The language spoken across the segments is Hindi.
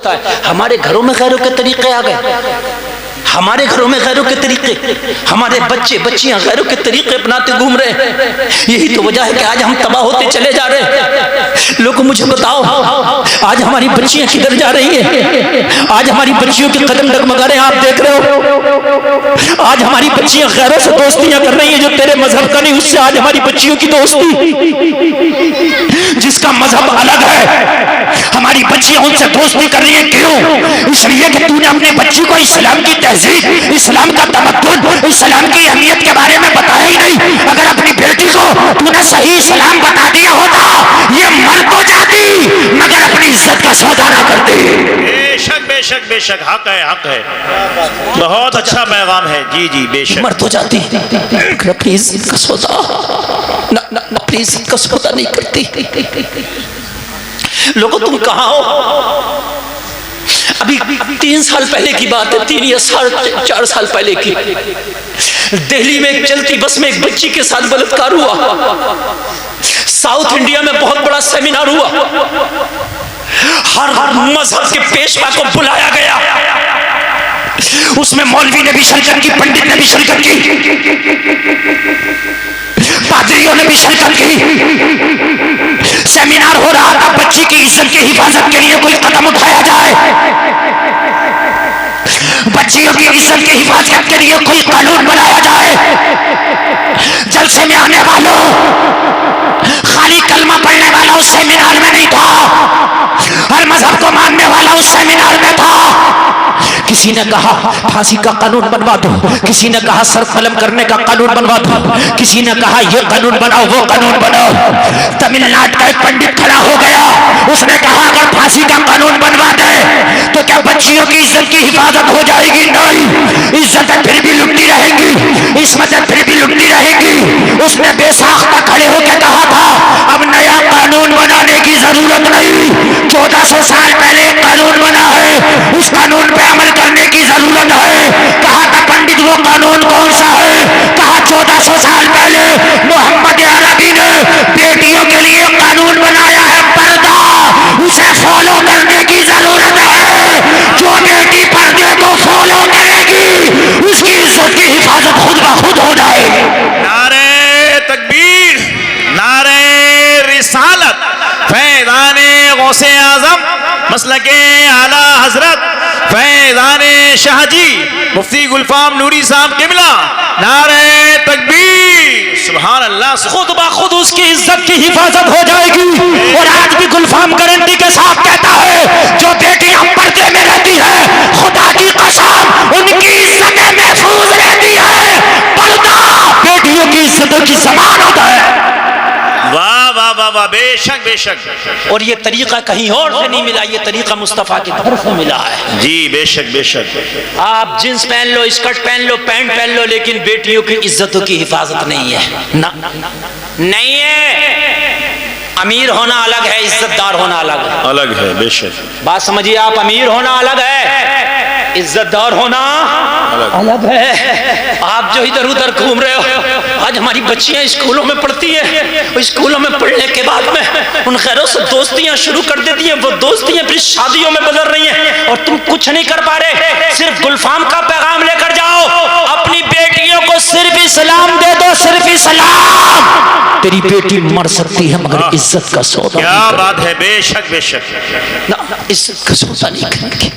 हमारे घरों में गैरों के तरीके आ गए, हमारे घरों में गैरों के तरीके, हमारे बच्चे बच्चियां गैरों के तरीके अपनाते घूम रहे हैं। यही तो वजह है कि आज हम तबाह होते चले जा रहे हैं। लोग मुझे बताओ, आज हमारी बच्चियां किधर जा रही हैं? आज हमारी बच्चियों के कदम डगमगा रहे हैं, आप देख रहे हो। आज हमारी बच्चियां गैरों से दोस्तियां कर रही हैं जो तेरे मजहब का नहीं, उससे आज हमारी बच्चियों की दोस्ती, जिसका मजहब अलग है, हमारी बच्चियां उनसे दोस्ती कर रही है। क्यों? इसलिए कि तूने अपनी बच्ची को इस्लाम की तहजीब, इस्लाम का तमद्दुन, इस्लाम की अहमियत के बारे में बताया ही नहीं। अगर अपनी बेटी को तूने सही इस्लाम बता दिया होता, ये मर तो जाती मगर अपनी इज्जत का सौदा ना करती। बेशक बेशक बेशक, हक है, हक है, बहुत अच्छा पैगाम है। जी जी बेशक, मर तो जाती अपनी इज्जत का सौदा अपनी इज्जत का सौदा नहीं करती। लोगों तुम कहाँ हो? अभी 3 साल पहले की बात है, 3 या 4 साल पहले की, दिल्ली में एक चलती बस में एक बच्ची के साथ बलात्कार हुआ। साउथ इंडिया में बहुत बड़ा सेमिनार हुआ, हर मजहब के पेशवा को बुलाया गया। उसमें मौलवी ने भी शिरकत की, पंडित ने भी शिरकत की, पादरियों ने भी शिरकत की। सेमिनार हो रहा था, बच्ची की इज्जत की हिफाजत के लिए कोई कदम उठाया जाए, बच्चियों की इज्जत की हिफाजत के लिए कोई कानून बनाया जाए। जलसे में आने वालों, खाली कलमा पढ़ने वाला उस सेमिनार में नहीं था, हर मजहब को मानने वाला उस सेमिनार में था। किसी ने कहा फांसी का कानून बनवा दो, किसी ने कहा सर कलम करने का कानून बनवा दो, किसी ने कहा ये कानून बनाओ वो कानून बनाओ। तमिलनाडु का एक पंडित खड़ा हो गया, उसने कहा अगर फांसी का कानून बनवा दे तो क्या बच्चियों की इज्जत की हिफाजत हो जाएगी? नहीं, इज्जतें फिर भी लुटती रहेंगी, इस्मतें फिर भी लुटती रहेंगी। उसने बेसाख्ता खड़े होकर कहा था अब नया कानून बनाने की जरूरत नहीं, 1400 साल पहले कानून बना है, उस कानून पे अमल करने की जरूरत है। कहा था पंडित वो कानून कौन सा है? कहा 1400 साल पहले मोहम्मद अरबी ने बेटियों के लिए कानून बनाया है पर्दा, उसे फॉलो करने की जरूरत है। जो बेटी पर्दे को फॉलो करेगी उसकी इज्जत की हिफाजत खुद ब खुद हो जाएगी। नारे तकबीर, नारे रिसालत, फैज़ाने गौसे आज़म मसलके आला हजरत फैज़ाने शाहजी मुफ्ती गुलफाम नूरी साहब किबला, नारे तकबीर, सुभान अल्लाह। खुद ब खुद उसकी इज्जत की हिफाजत हो जाएगी। और आज भी गुलफाम गारंटी के साथ कहता है जो बेटियां पर्दे में रहती है, खुदा की कसम उनकी इज्जतें महफूज रहती है। पर्दा बेटियों की इज्जतों की समान होता है। वाह वाह वाह वाह, बेशक बेशक। और ये तरीका कहीं और से नहीं मिला, ये तरीका मुस्तफा की तरफ से मिला है। जी बेशक बेशक। आप जींस पहन लो, स्कर्ट पहन लो, पैंट पहन लो, लेकिन बेटियों की इज्जतों की हिफाजत नहीं है ना, नहीं है। अमीर होना अलग है, इज्जतदार होना अलग है, अलग है बेशक। बात समझिए आप, अमीर होना अलग है, इज्जतदार होना अलग है। आप जो इधर उधर घूम रहे हो, आज हमारी बच्चियां स्कूलों में पढ़ती हैं, स्कूलों में पढ़ने के बाद में उन खैरों से दोस्तियां शुरू कर देती हैं, वो दोस्तियां फिर शादियों में बदल रही हैं और तुम कुछ नहीं कर पा रहे। सिर्फ गुलफाम का पैगाम लेकर जाओ, अपनी बेटियों को सिर्फ इस्लाम दे दो, सिर्फ इस्लाम। तेरी बेटी मर सकती है मगर इज्जत का सौदा, क्या बात है, बेशक बेशक ना, इज्जत का सौदा नहीं करेंगे।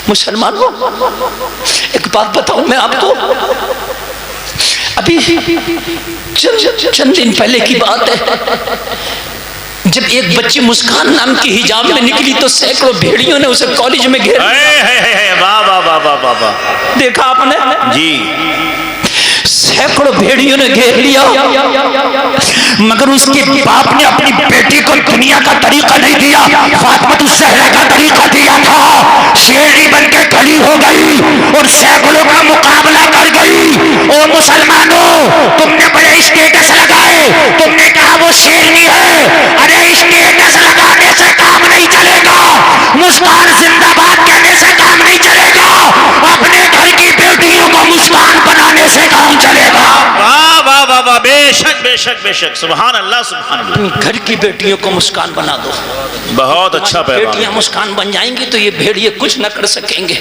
मुसलमानों एक बात बताऊं मैं आपको, अभी चंद दिन पहले की बात है, जब एक बच्ची मुस्कान नाम की हिजाब में निकली तो सैकड़ों भेड़ियों ने उसे कॉलेज में घेर लिया। वाह वाह वाह वाह वाह वाह, देखा आपने? जी, सैकड़ों भेड़ियों ने घेर लिया, मगर उसके बाप ने अपनी बेटी को दुनिया का तरीका नहीं दिया, फातिमा ज़हरा का तरीका दिया था। शेरनी बन के खड़ी हो गई और सैकड़ों का मुकाबला कर गई। ओ मुसलमानों, तुमने बड़े स्टेटस लगाए, तुमने कहा वो शेरनी है। अरे स्टेटस लगाने से काम नहीं चलेगा, मुस्कान जिंदाबाद कहने से काम नहीं चलेगा, अपने घर की बेटियों को मुस्कान बनाने से काम चलेगा। वाह वाह वाह बेशक बेशक बेशक, सुभान अल्लाह सुभान अल्लाह। घर की बेटियों को मुस्कान बना दो। बहुत अच्छा पैगाम। बेटियां मुस्कान बन जाएंगी तो ये भेड़िए कुछ न कर सकेंगे।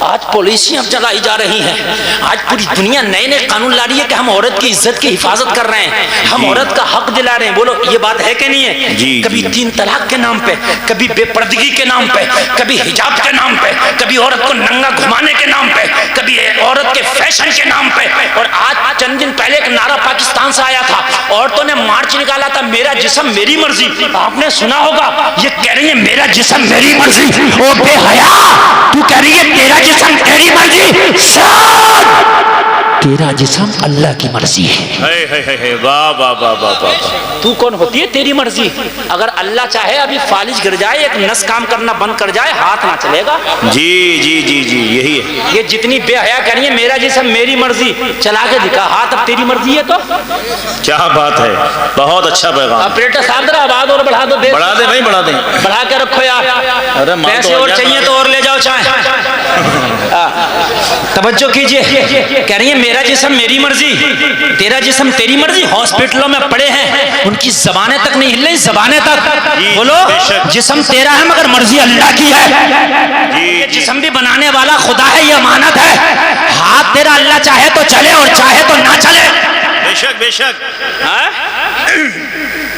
आज पॉलिसियां जलाई जा रही हैं, आज पूरी दुनिया नए नए कानून ला रही है कि हम औरत की इज्जत की हिफाजत कर रहे हैं, हम औरत का हक दिला रहे हैं। बोलो ये बात है कि नहीं है? जी, कभी जी। 3 तलाक के नाम पे, कभी बेपर्दगी के नाम पे, कभी हिजाब के नाम पे, कभी औरत को नंगा घुमाने के नाम पे, कभी औरत के फैशन के नाम पे। और आज चंद दिन पहले एक नारा पाकिस्तान से आया था, औरतों ने मार्च निकाला था, मेरा जिस्म मेरी मर्जी। आपने सुना होगा, ये कह रही है मेरा जिस्म मेरी मर्जी। ओ बेहया, तू कह रही है तेरा जिस्म तेरी मर्जी। सुन, तेरा जिस्म अल्लाह की मर्जी है। वाह वाह वाह वाह वाह। तू कौन होती है तेरी मर्जी? अगर अल्लाह चाहे अभी फालिज गिर जाए, एक नस काम करना बंद कर जाए, हाथ ना चलेगा। जी जी जी जी, यही है। ये जितनी बेहया करिए मेरा जिस्म मेरी मर्जी, चला के दिखा हाथ, अब तेरी मर्जी है तो। क्या बात है, बहुत अच्छा पैगाम। ऑपरेटर साहब जरा आवाज और बढ़ा दो। बढ़ा दे भाई, बढ़ा दे। बढ़ा के रखो यार। अरे माल पैसे तो और आ चाहिए जाए। तो और ले जाओ चाहे। तवज्जो कीजिए, कह रही है मेरा जिस्म मेरी मर्जी, तेरा जिस्म तेरी मर्जी। हॉस्पिटलों में पड़े हैं, उनकी जबानें तक नहीं हिल रही, जबानें तक। जी, बोलो बेशक। जिस्म तेरा है मगर मर्जी अल्लाह की है। जी, ये जी। जिस्म भी बनाने वाला खुदा है, ये अमानत है। हाथ तेरा अल्लाह चाहे तो चले और चाहे तो ना चले। बेशक बेशक,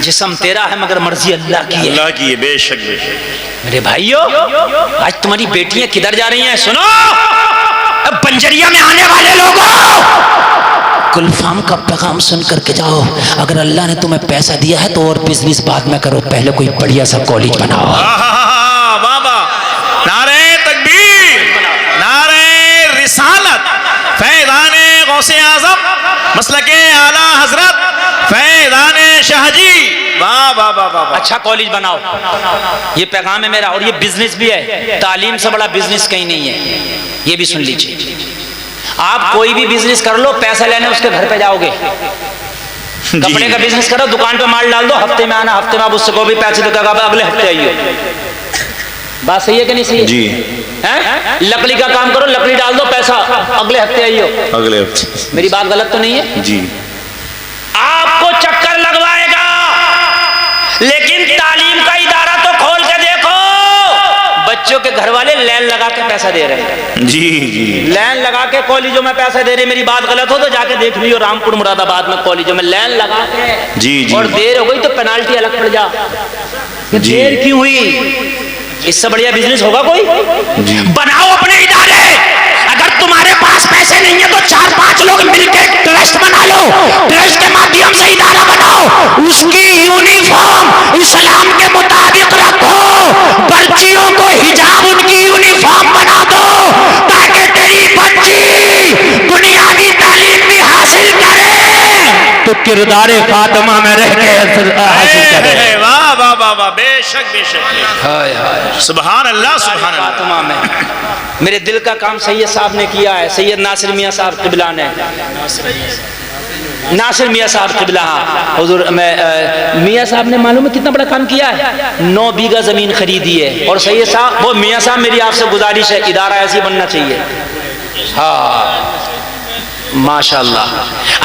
जिस्म तेरा है मगर मर्जी अल्लाह की है। अल्लाह की है, बेशक बेशक। मेरे भाइयों, आज तुम्हारी बेटियां किधर जा रही हैं? सुनो, अब बंजरिया में आने वाले लोगों, गुलफाम का पैगाम सुन करके जाओ। अगर अल्लाह ने तुम्हें पैसा दिया है तो और बिजनेस बाद में करो, पहले कोई बढ़िया सा कॉलेज बनाओ। वाह वाह, नारे तकबीर, नारे रिसालत, फैज़ाने गौसे आज़म, मसलके आला हजरत, फैज़ाने शाहजी। वाह वाह वाह वाह। अच्छा कॉलेज बनाओ, ये पैगाम है मेरा। और ये बिजनेस भी है, तालीम से बड़ा बिजनेस कहीं नहीं है, ये भी सुन लीजिए। आप कोई भी बिजनेस कर लो, पैसा लेने उसके घर पे जाओगे। कपड़े का बिजनेस करो, दुकान पे माल डाल दो, हफ्ते में आना, हफ्ते में आप उससे को भी पैसे देगा, अगले हफ्ते आइए। बात सही है कि नहीं सही है? जी। हैं? लकड़ी का काम करो, लकड़ी डाल दो, पैसा अगले हफ्ते आइए। अगले हफ्ते। मेरी बात गलत तो नहीं है? जी। आपको चक्कर लगवाएगा, लेकिन तालीम का इदारा तो खोल के देखो, बच्चों के घर वाले लाइन लगा के पैसा दे रहे हैं। जी जी। लाइन लगा के कॉलेजों में पैसा दे रहे। मेरी बात गलत हो तो जाके देख लियो, रामपुर मुरादाबाद में कॉलेजों में लाइन लगा के। जी जी। और देर हो गई तो पेनाल्टी अलग पड़ जा। जी। देर क्यों हुई? इससे बढ़िया बिजनेस होगा कोई? जी। बनाओ अपने इदारे। अगर तुम्हारे पास पैसे नहीं है तो 4-5 लोग मिलकर ट्रस्ट बना लो, ट्रस्ट के माध्यम से इदारा बनाओ, उसकी यूनिफॉर्म इस्लाम के मुताबिक रखो, बच्चियों को हिजाब उनकी यूनिफॉर्म बना दो, ताकि तेरी बच्ची दुनियावी तालीम भी हासिल करे तो किरदारे फातिमा में रह के हासिल करे। वाह वाह वाह वाह, बेशक बेशक। सुभान अल्लाह, सुभान अल्लाह। फातिमा में मेरे दिल का काम सैयद साहब ने किया है, सैयद नासिर मियाँ साहब क़िबला ने। नासिर मियाँ साहब क़िबला, हाँ हुजूर में मियाँ साहब ने मालूम है कितना बड़ा काम किया है? 9 बीघा जमीन खरीदी है। और सैयद साहब, वो मियाँ साहब मेरी आपसे गुजारिश है, इदारा ऐसी बनना चाहिए। हाँ माशाल्लाह,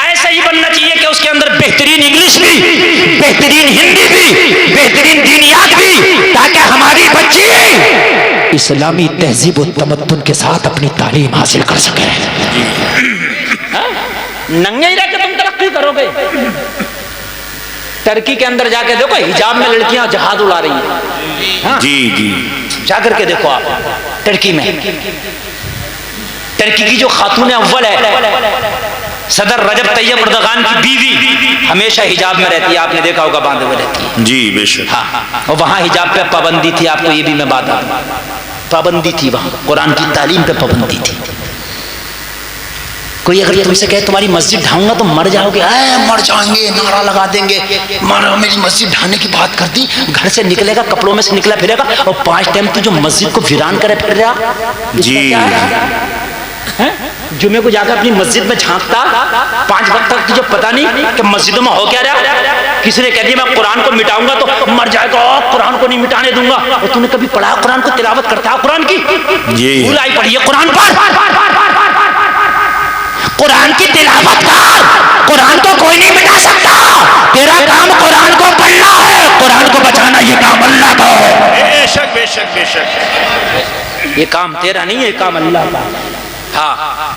ऐसा ही बनना चाहिए कि उसके अंदर बेहतरीन इंग्लिश भी, बेहतरीन हिंदी भी, बेहतरीन दीनियात भी, ताकि हमारी बच्ची इस्लामी तहजीब और तमद्दुन के साथ अपनी तालीम हासिल कर सके। नंगे ही रह के तुम तरक्की करोगे? टर्की के अंदर जाके देखो, हिजाब में लड़कियां जहाज उड़ा रही हैं। जी जी। जाकर के देखो आप टर्की में। टर्की की जो खातून अव्वल है, सदर रजब तैयब एर्दोगान की बीवी, हमेशा हिजाब में रहती है, आपने देखा होगा, बांधे हुए रहती है। जी बेशक। हाँ, और वहाँ हिजाब पे पाबंदी थी, आपको ये भी मैं बात बताऊं, पाबंदी थी वहाँ, कुरान की तालीम पे पाबंदी थी। कोई अगर तुमसे कहे तुम्हारी मस्जिद ढाऊंगा तो मर जाओगे, मर जाएंगे, नारा लगा देंगे, मारो मेरी मस्जिद ढाने की बात करती, घर से निकलेगा कपड़ों में से निकला फिरेगा, और 5 टाइम तू जो मस्जिद को वीरान करे फिर रहा। जी। जुमे को जाकर अपनी मस्जिद में झांकता, 5 वक्त तक तुझे पता नहीं कि मस्जिदों में हो क्या रहा। किसी ने कह दिया मैं कुरान को मिटाऊंगा तो मर जाएगा, कुरान को नहीं मिटाने दूंगा। और तूने कभी पढ़ा कुरान को, तिलावत करता है कुरान की? जी। भूल आई पड़ी है कुरान पर। कुरान की तिलावत कर। कुरान को कोई नहीं मिटा सकता। तेरा काम कुरान को पढ़ना है, कुरान को बचाना ये काम अल्लाह का है। बेशक बेशक बेशक। ये काम तेरा नहीं है, ये काम अल्लाह का। हाँ